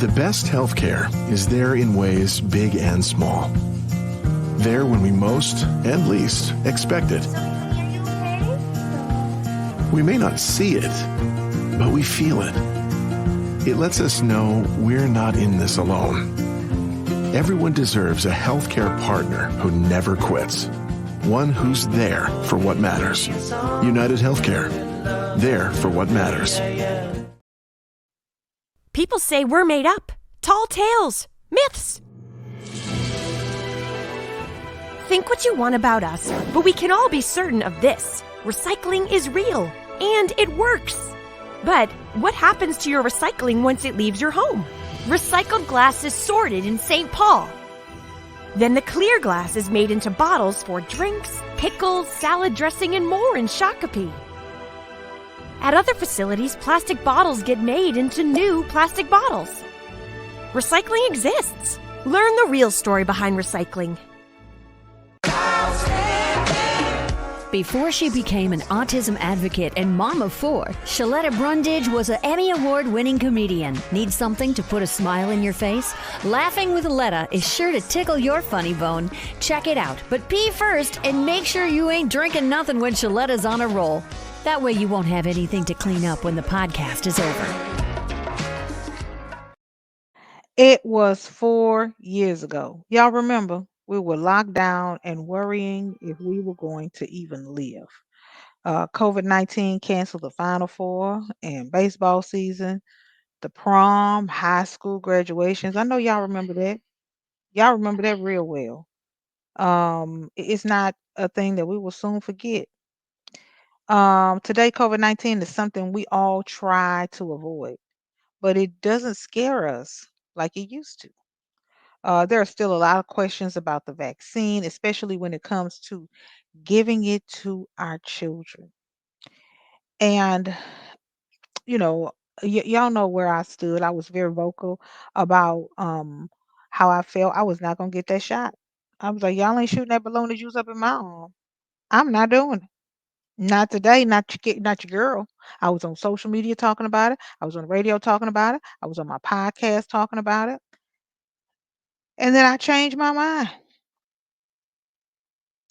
The best healthcare is there in ways big and small. There when we most and least expect it. We may not see it, but we feel it. It lets us know we're not in this alone. Everyone deserves a healthcare partner who never quits. One who's there for what matters. United Healthcare. There for what matters. People say we're made up. Tall tales. Myths. Think what you want about us, but we can all be certain of this. Recycling is real, and it works. But what happens to your recycling once it leaves your home? Recycled glass is sorted in St. Paul. Then the clear glass is made into bottles for drinks, pickles, salad dressing, and more in Shakopee. At other facilities, plastic bottles get made into new plastic bottles. Recycling exists. Learn the real story behind recycling. Before she became an autism advocate and mom of 4, Sheletta Brundage was an Emmy Award-winning comedian. Need something to put a smile in your face? Laughing with Letta is sure to tickle your funny bone. Check it out, but pee first and make sure you ain't drinking nothing when Sheletta's on a roll. That way you won't have anything to clean up when the podcast is over. It was 4 years ago. Y'all remember? We were locked down and worrying if we were going to even live. COVID-19 canceled the Final Four and baseball season, the prom, high school graduations. I know y'all remember that. Y'all remember that real well. It's not a thing that we will soon forget. Today, COVID-19 is something we all try to avoid, but it doesn't scare us like it used to. There are still a lot of questions about the vaccine, especially when it comes to giving it to our children. And, you know, y'all know where I stood. I was very vocal about how I felt. I was not going to get that shot. I was like, y'all ain't shooting that balloon of juice up in my arm. I'm not doing it. Not today, not your girl. I was on social media talking about it. I was on the radio talking about it. I was on my podcast talking about it. And then I changed my mind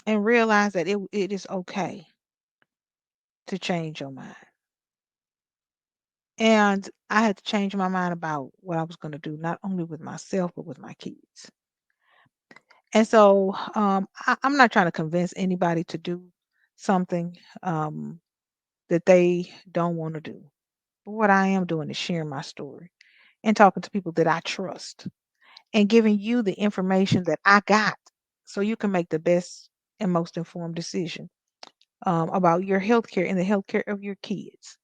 and realized that it is okay to change your mind. And I had to change my mind about what I was going to do, not only with myself, but with my kids. And so I'm not trying to convince anybody to do something that they don't want to do. But what I am doing is sharing my story and talking to people that I trust and giving you the information that I got so you can make the best and most informed decision about your healthcare and the healthcare of your kids.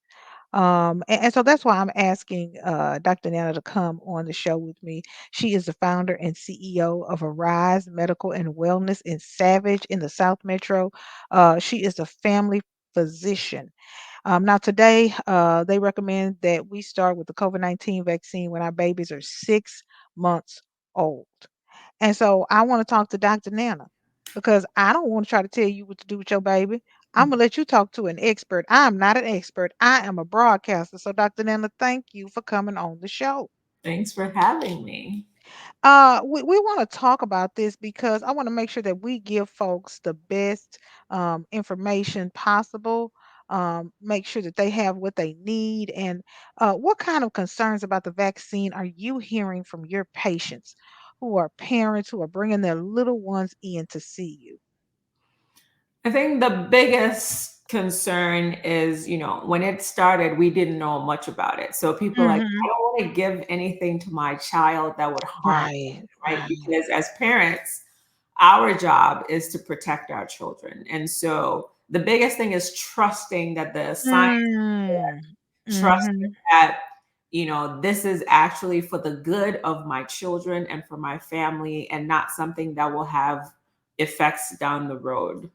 And so that's why I'm asking Dr. Nana to come on the show with me. She is the founder and CEO of Arise Medical and Wellness in Savage in the South Metro. She is a family physician. Now, today, they recommend that we start with the COVID-19 vaccine when our babies are 6 months old. And so I want to talk to Dr. Nana because I don't want to try to tell you what to do with your baby. I'm going to let you talk to an expert. I'm not an expert. I am a broadcaster. So, Dr. Nana, thank you for coming on the show. Thanks for having me. We want to talk about this because I want to make sure that we give folks the best information possible. Make sure that they have what they need. And what kind of concerns about the vaccine are you hearing from your patients who are parents who are bringing their little ones in to see you? I think the biggest concern is, when it started, we didn't know much about it. So people are like, I don't want to give anything to my child that would harm them, right? Because as parents, our job is to protect our children. And so the biggest thing is trusting that the science is there, trusting that, this is actually for the good of my children and for my family and not something that will have effects down the road.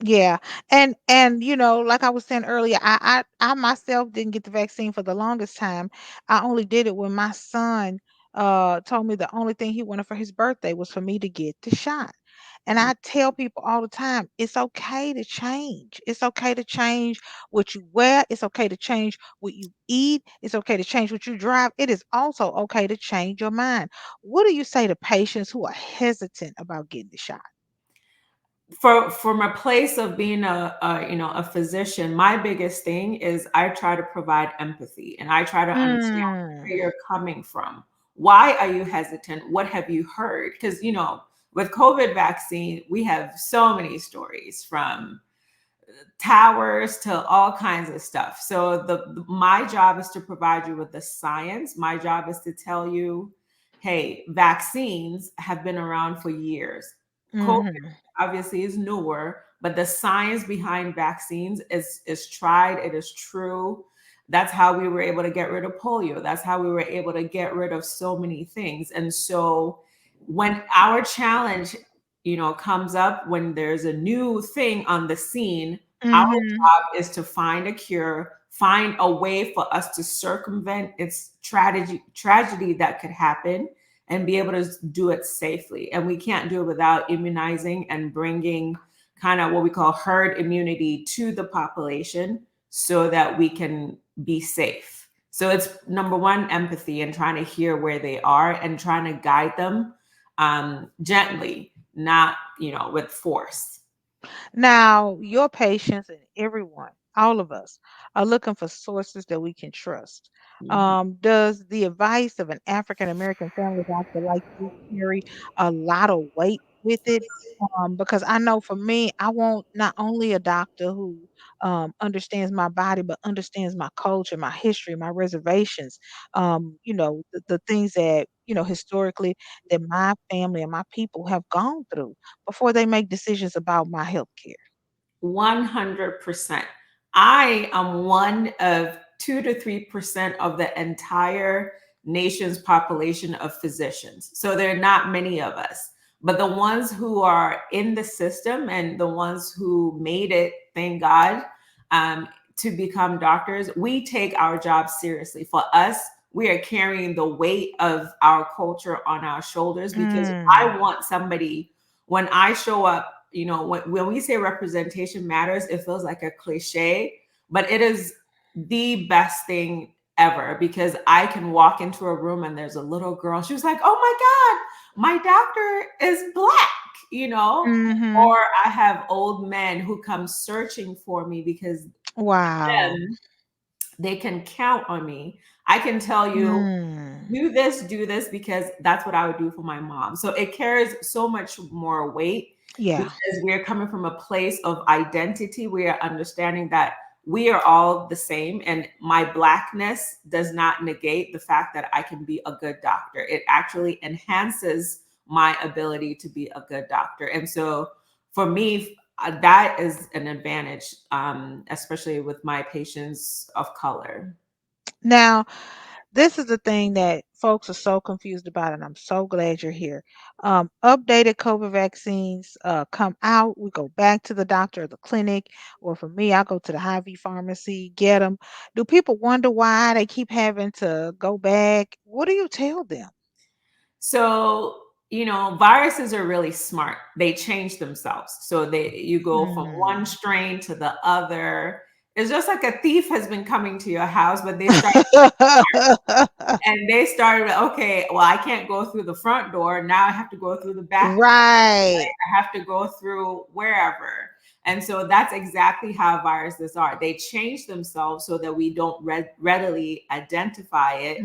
Yeah. And like I was saying earlier, I myself didn't get the vaccine for the longest time. I only did it when my son told me the only thing he wanted for his birthday was for me to get the shot. And I tell people all the time, it's okay to change. It's okay to change what you wear. It's okay to change what you eat. It's okay to change what you drive. It is also okay to change your mind. What do you say to patients who are hesitant about getting the shot? From a place of being a physician, my biggest thing is I try to provide empathy and I try to understand Mm, where you're coming from. Why are you hesitant? What have you heard? Because with COVID vaccine, we have so many stories from towers to all kinds of stuff. So my job is to provide you with the science. My job is to tell you, hey, vaccines have been around for years. COVID mhm, obviously is newer, but the science behind vaccines is tried, it is true. That's how we were able to get rid of polio. That's how we were able to get rid of so many things. And so when our challenge comes up, when there's a new thing on the scene, our mhm, job is to find a cure, find a way for us to circumvent its tragedy that could happen and be able to do it safely. And we can't do it without immunizing and bringing kind of what we call herd immunity to the population so that we can be safe. So it's number one, empathy and trying to hear where they are and trying to guide them gently, not with force. Now, your patients and everyone, all of us, are looking for sources that we can trust. Mhm. Does the advice of an African American family doctor like you carry a lot of weight with it? Because I know for me, I want not only a doctor who understands my body, but understands my culture, my history, my reservations, the things that, historically that my family and my people have gone through before they make decisions about my health care. 100%. I am one of 2 to 3% of the entire nation's population of physicians. So there are not many of us. But the ones who are in the system and the ones who made it, thank God, um, to become doctors, we take our job seriously. For us, we are carrying the weight of our culture on our shoulders because Mm, I want somebody, when I show up, when we say representation matters, it feels like a cliche, but it is the best thing ever because I can walk into a room and there's a little girl. She was like, oh my God, my doctor is Black, mhm. or I have old men who come searching for me because Wow. them, they can count on me. I can tell you, Mm. do this because that's what I would do for my mom. So it carries so much more weight Yeah. because we're coming from a place of identity. We are understanding that we are all the same, and my Blackness does not negate the fact that I can be a good doctor. It actually enhances my ability to be a good doctor. And so for me, that is an advantage, especially with my patients of color. Now, this is the thing that folks are so confused about, and I'm so glad you're here. Updated COVID vaccines come out. We go back to the doctor or the clinic, or for me, I go to the Hy-Vee pharmacy, get them. Do people wonder why they keep having to go back? What do you tell them? So, viruses are really smart. They change themselves. So you go from one Mm. strain to the other. It's just like a thief has been coming to your house, but they start and they started, okay, well, I can't go through the front door. Now I have to go through the back door. Right. I have to go through wherever. And so that's exactly how viruses are. They change themselves so that we don't readily identify it.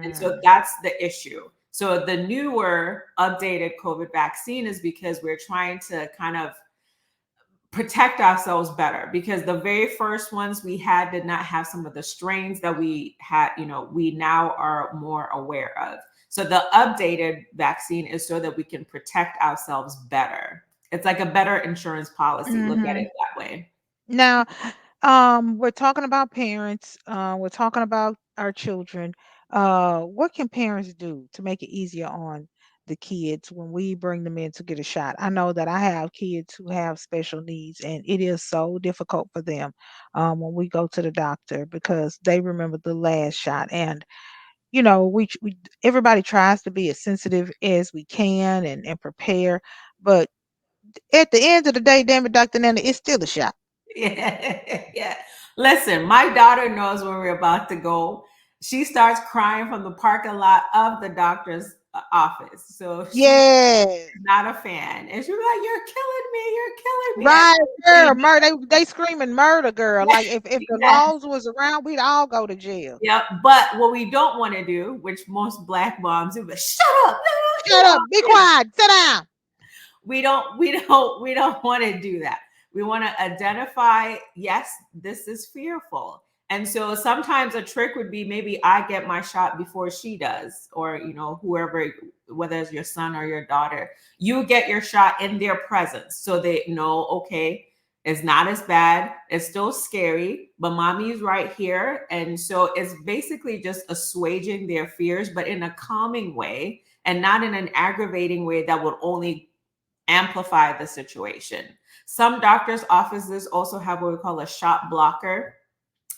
And so Mm. that's the issue. So the newer updated COVID vaccine is because we're trying to kind of protect ourselves better because the very first ones we had did not have some of the strains that we had, we now are more aware of. So the updated vaccine is so that we can protect ourselves better. It's like a better insurance policy. Look at Mhm. it that way. Now, we're talking about parents. We're talking about our children. What can parents do to make it easier on the kids when we bring them in to get a shot? I know that I have kids who have special needs, and it is so difficult for them when we go to the doctor because they remember the last shot. And we everybody tries to be as sensitive as we can and prepare, But at the end of the day, damn it, Dr. Nana, it's still a shot. Yeah, yeah. Listen, my daughter knows when we're about to go. She starts crying from the parking lot of the doctor's office. So she's Yes. not a fan. And she's like, "You're killing me. You're killing me." Right, girl, murder. They screaming murder, girl. Like if the Yes. laws was around, we'd all go to jail. Yeah, but what we don't want to do, which most Black moms do, but shut up. Shut up, be quiet, sit down. We don't want to do that. We want to identify, yes, this is fearful. And so sometimes a trick would be maybe I get my shot before she does, or whoever, whether it's your son or your daughter, you get your shot in their presence so they know, okay, it's not as bad, it's still scary, but mommy's right here. And so it's basically just assuaging their fears, but in a calming way and not in an aggravating way that would only amplify the situation. Some doctors' offices also have what we call a shot blocker.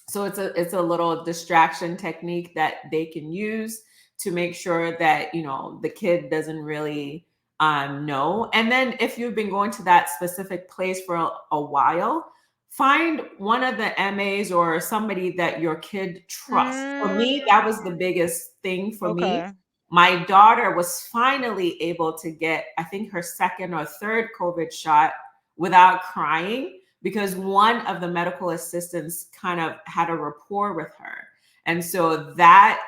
So it's a little distraction technique that they can use to make sure that the kid doesn't really know. And then if you've been going to that specific place for a while, find one of the MAs or somebody that your kid trusts. For me, that was the biggest thing for me. Okay. My daughter was finally able to get, I think, her second or third COVID shot without crying, because one of the medical assistants kind of had a rapport with her. And so that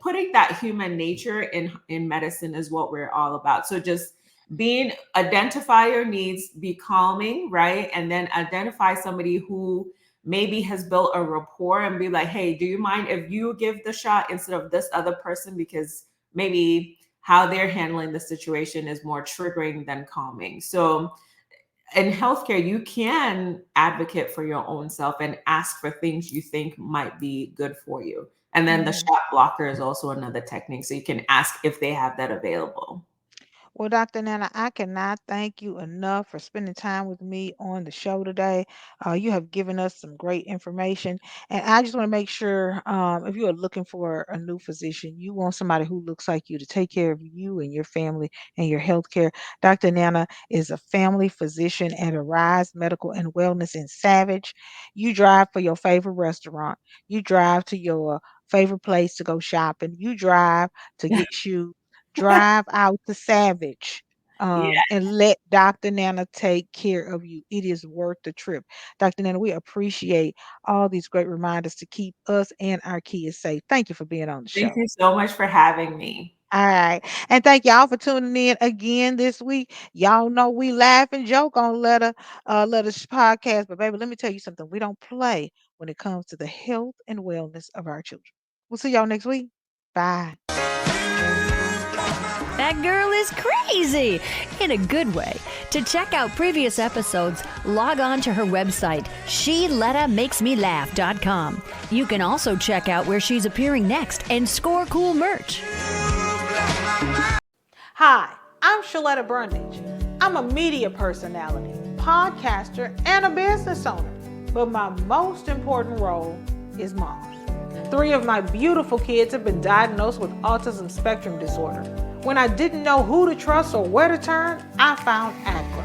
putting that human nature in medicine is what we're all about. So just identify your needs, be calming, right? And then identify somebody who maybe has built a rapport and be like, hey, do you mind if you give the shot instead of this other person? Because maybe how they're handling the situation is more triggering than calming. So in healthcare, you can advocate for your own self and ask for things you think might be good for you. And then the shot blocker is also another technique. So you can ask if they have that available. Well, Dr. Nana, I cannot thank you enough for spending time with me on the show today. You have given us some great information. And I just want to make sure if you are looking for a new physician, you want somebody who looks like you to take care of you and your family and your health care. Dr. Nana is a family physician at Arise Medical and Wellness in Savage. You drive for your favorite restaurant, you drive to your favorite place to go shopping, you drive to get shoes. Drive out to Savage Yeah. and let Dr. Nana take care of you. It is worth the trip. Dr. Nana, we appreciate all these great reminders to keep us and our kids safe. Thank you for being on the Thank show. you so much for having me. All right. And thank y'all for tuning in again this week. Y'all know we laugh and joke on Letter podcast. But baby, let me tell you something. We don't play when it comes to the health and wellness of our children. We'll see y'all next week. Bye. That girl is crazy in a good way. To check out previous episodes, log on to her website, SheLettaMakesMeLaugh.com. You can also check out where she's appearing next and score cool merch. Hi, I'm Sheletta Brundage. I'm a media personality, podcaster, and a business owner. But my most important role is mom. 3 of my beautiful kids have been diagnosed with autism spectrum disorder. When I didn't know who to trust or where to turn, I found ACRA.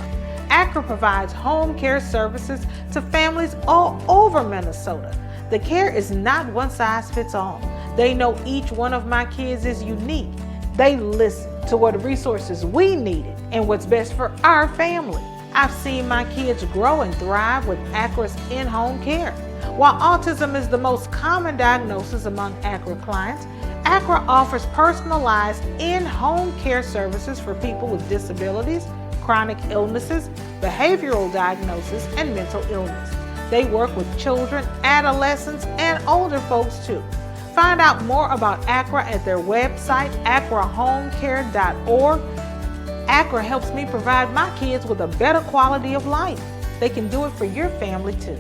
ACRA provides home care services to families all over Minnesota. The care is not one size fits all. They know each one of my kids is unique. They listen to what resources we needed and what's best for our family. I've seen my kids grow and thrive with ACRA's in-home care. While autism is the most common diagnosis among ACRA clients, ACRA offers personalized in-home care services for people with disabilities, chronic illnesses, behavioral diagnosis, and mental illness. They work with children, adolescents, and older folks too. Find out more about ACRA at their website, acrahomecare.org. ACRA helps me provide my kids with a better quality of life. They can do it for your family too.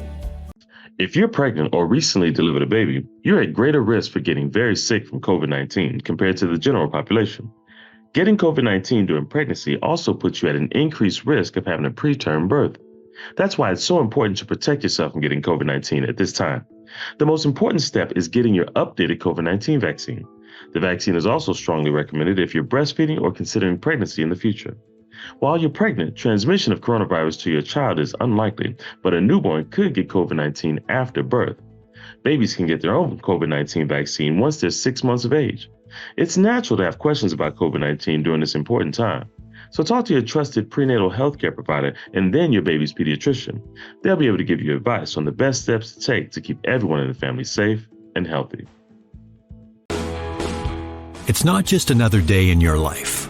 If you're pregnant or recently delivered a baby, you're at greater risk for getting very sick from COVID-19 compared to the general population. Getting COVID-19 during pregnancy also puts you at an increased risk of having a preterm birth. That's why it's so important to protect yourself from getting COVID-19 at this time. The most important step is getting your updated COVID-19 vaccine. The vaccine is also strongly recommended if you're breastfeeding or considering pregnancy in the future. While you're pregnant, transmission of coronavirus to your child is unlikely, but a newborn could get COVID-19 after birth. Babies can get their own COVID-19 vaccine once they're 6 months of age. It's natural to have questions about COVID-19 during this important time. So talk to your trusted prenatal healthcare provider and then your baby's pediatrician. They'll be able to give you advice on the best steps to take to keep everyone in the family safe and healthy. It's not just another day in your life.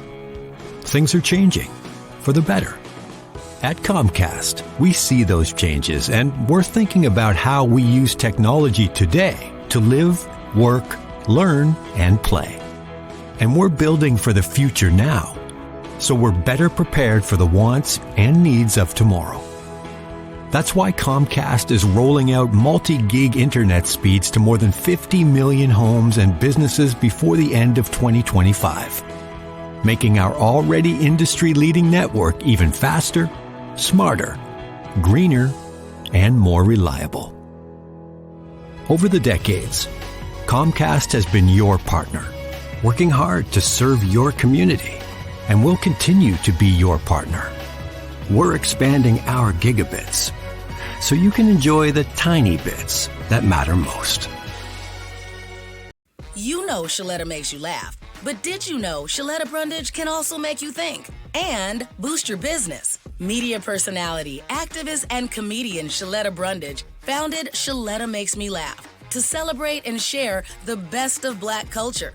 Things are changing for the better. At Comcast, we see those changes, and we're thinking about how we use technology today to live, work, learn, and play. And we're building for the future now, so we're better prepared for the wants and needs of tomorrow. That's why Comcast is rolling out multi-gig internet speeds to more than 50 million homes and businesses before the end of 2025, making our already industry-leading network even faster, smarter, greener, and more reliable. Over the decades, Comcast has been your partner, working hard to serve your community, and will continue to be your partner. We're expanding our gigabits so you can enjoy the tiny bits that matter most. You know Sheletta makes you laugh, but did you know Sheletta Brundage can also make you think and boost your business? Media personality, activist, and comedian Sheletta Brundage founded Sheletta Makes Me Laugh to celebrate and share the best of Black culture.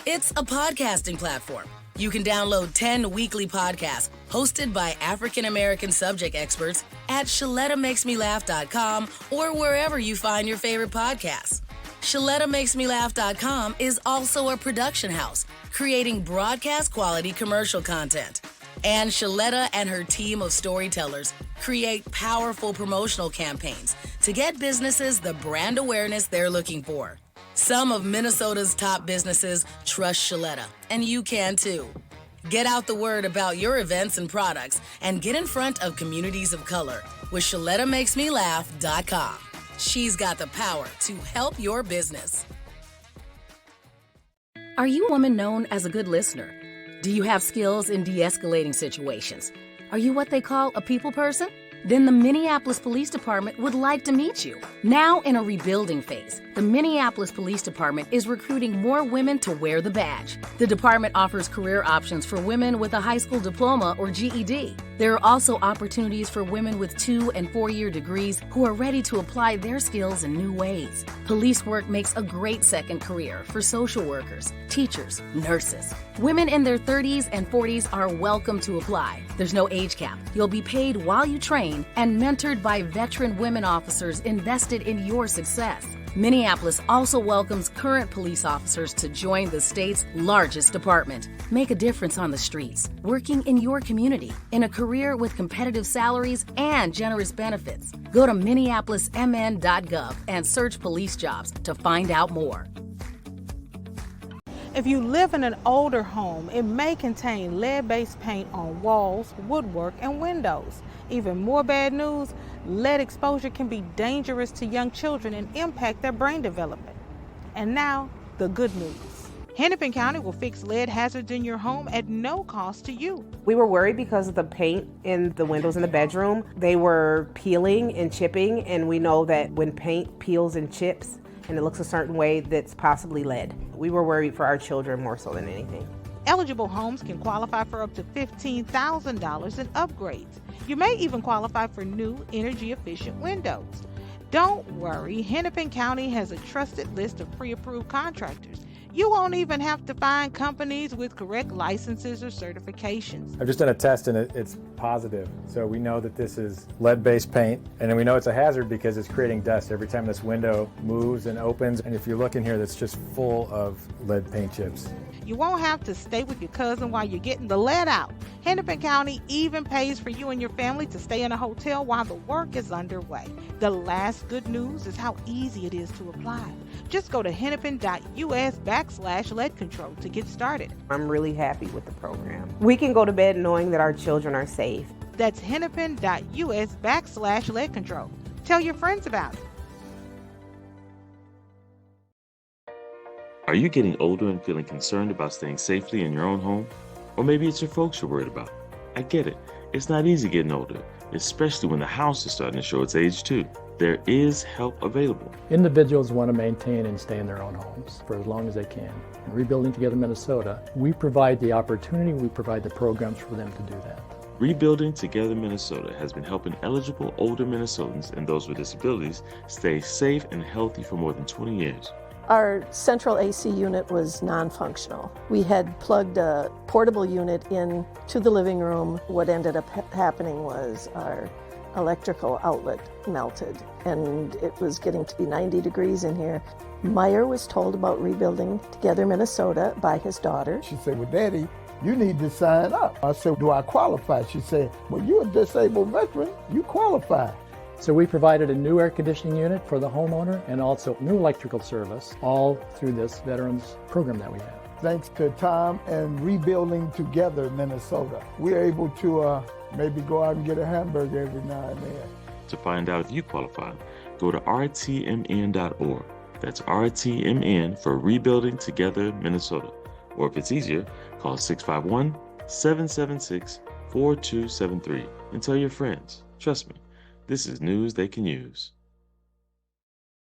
It's a podcasting platform. You can download 10 weekly podcasts hosted by African-American subject experts at ShelettaMakesMeLaugh.com or wherever you find your favorite podcasts. ShelettaMakesMeLaugh.com is also a production house, creating broadcast-quality commercial content. And Sheletta and her team of storytellers create powerful promotional campaigns to get businesses the brand awareness they're looking for. Some of Minnesota's top businesses trust Sheletta, and you can too. Get out the word about your events and products and get in front of communities of color with ShelettaMakesMeLaugh.com. She's got the power to help your business. Are you a woman known as a good listener? Do you have skills in de-escalating situations? Are you what they call a people person? Then the Minneapolis Police Department would like to meet you. Now in a rebuilding phase, the Minneapolis Police Department is recruiting more women to wear the badge. The department offers career options for women with a high school diploma or GED. There are also opportunities for women with 2- and 4-year degrees who are ready to apply their skills in new ways. Police work makes a great second career for social workers, teachers, nurses. Women in their 30s and 40s are welcome to apply. There's no age cap. You'll be paid while you train and mentored by veteran women officers invested in your success. Minneapolis also welcomes current police officers to join the state's largest department. Make a difference on the streets, working in your community, in a career with competitive salaries and generous benefits. Go to minneapolismn.gov and search police jobs to find out more. If you live in an older home, it may contain lead-based paint on walls, woodwork, and windows. Even more bad news, lead exposure can be dangerous to young children and impact their brain development. And now, the good news. Hennepin County will fix lead hazards in your home at no cost to you. We were worried because of the paint in the windows in the bedroom. They were peeling and chipping, and we know that when paint peels and chips and it looks a certain way, that's possibly lead. We were worried for our children more so than anything. Eligible homes can qualify for up to $15,000 in upgrades. You may even qualify for new energy-efficient windows. Don't worry, Hennepin County has a trusted list of pre-approved contractors. You won't even have to find companies with correct licenses or certifications. I've just done a test and it's positive. So we know that this is lead-based paint, and then we know it's a hazard because it's creating dust every time this window moves and opens. And if you look in here, that's just full of lead paint chips. You won't have to stay with your cousin while you're getting the lead out. Hennepin County even pays for you and your family to stay in a hotel while the work is underway. The last good news is how easy it is to apply. Just go to hennepin.us/lead control to get started. I'm really happy with the program. We can go to bed knowing that our children are safe. That's hennepin.us/lead control. Tell your friends about it. Are you getting older and feeling concerned about staying safely in your own home? Or maybe it's your folks you're worried about. I get it. It's not easy getting older, especially when the house is starting to show its age too. There is help available. Individuals want to maintain and stay in their own homes for as long as they can. In Rebuilding Together Minnesota, we provide the opportunity, we provide the programs for them to do that. Rebuilding Together Minnesota has been helping eligible older Minnesotans and those with disabilities stay safe and healthy for more than 20 years. Our central AC unit was non-functional. We had plugged a portable unit in to the living room. What ended up happening was our electrical outlet melted, and it was getting to be 90 degrees in here. Meyer was told about Rebuilding Together Minnesota by his daughter. She said, well, Daddy, you need to sign up. I said, do I qualify? She said, well, you're a disabled veteran. You qualify. So we provided a new air conditioning unit for the homeowner and also new electrical service, all through this veterans program that we have. Thanks to Tom and Rebuilding Together Minnesota, we're able to maybe go out and get a hamburger every now and then. To find out if you qualify, go to rtmn.org. That's RTMN for Rebuilding Together Minnesota. Or if it's easier, call 651-776-4273 and tell your friends. Trust me, this is news they can use.